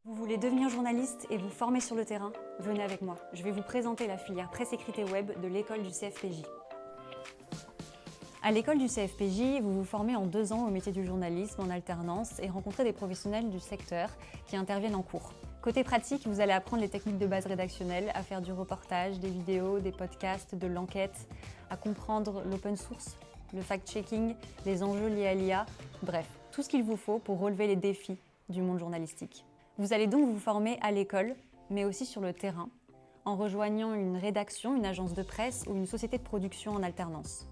Vous voulez devenir journaliste et vous former sur le terrain? Venez avec moi. Je vais vous présenter la filière presse écrite et web de l'école du CFPJ. À l'école du CFPJ, vous vous formez en 2 ans au métier du journalisme en alternance et rencontrez des professionnels du secteur qui interviennent en cours. Côté pratique, vous allez apprendre les techniques de base rédactionnelle, à faire du reportage, des vidéos, des podcasts, de l'enquête, à comprendre l'open source, le fact-checking, les enjeux liés à l'IA, bref, tout ce qu'il vous faut pour relever les défis du monde journalistique. Vous allez donc vous former à l'école, mais aussi sur le terrain, en rejoignant une rédaction, une agence de presse ou une société de production en alternance.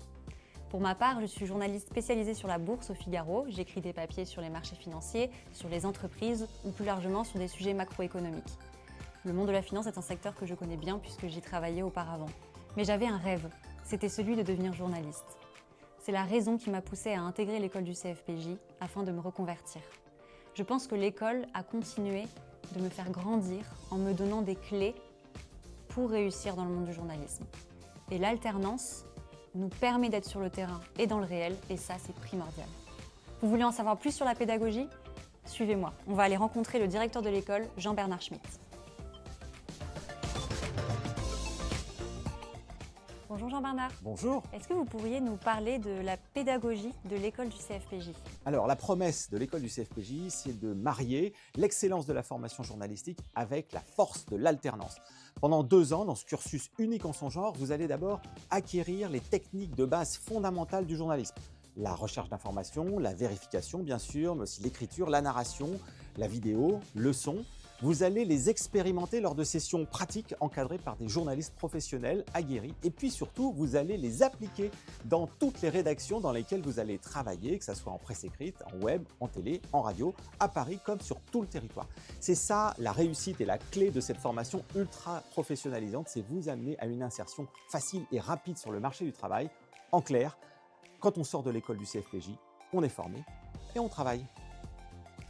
Pour ma part, je suis journaliste spécialisée sur la bourse au Figaro. J'écris des papiers sur les marchés financiers, sur les entreprises ou plus largement sur des sujets macroéconomiques. Le monde de la finance est un secteur que je connais bien puisque j'y travaillais auparavant. Mais j'avais un rêve, c'était celui de devenir journaliste. C'est la raison qui m'a poussée à intégrer l'école du CFPJ afin de me reconvertir. Je pense que l'école a continué de me faire grandir en me donnant des clés pour réussir dans le monde du journalisme. Et l'alternance nous permet d'être sur le terrain et dans le réel, et ça, c'est primordial. Vous voulez en savoir plus sur la pédagogie? Suivez-moi, on va aller rencontrer le directeur de l'école, Jean-Bernard Schmitt. Bonjour Jean-Bernard. Bonjour. Est-ce que vous pourriez nous parler de la pédagogie de l'école du CFPJ? Alors, la promesse de l'école du CFPJ, c'est de marier l'excellence de la formation journalistique avec la force de l'alternance. Pendant 2 ans, dans ce cursus unique en son genre, vous allez d'abord acquérir les techniques de base fondamentales du journalisme. La recherche d'informations, la vérification bien sûr, mais aussi l'écriture, la narration, la vidéo, le son. Vous allez les expérimenter lors de sessions pratiques encadrées par des journalistes professionnels aguerris. Et puis surtout, vous allez les appliquer dans toutes les rédactions dans lesquelles vous allez travailler, que ce soit en presse écrite, en web, en télé, en radio, à Paris comme sur tout le territoire. C'est ça la réussite et la clé de cette formation ultra professionnalisante, c'est vous amener à une insertion facile et rapide sur le marché du travail. En clair, quand on sort de l'école du CFPJ, on est formé et on travaille.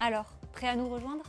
Alors, prêt à nous rejoindre?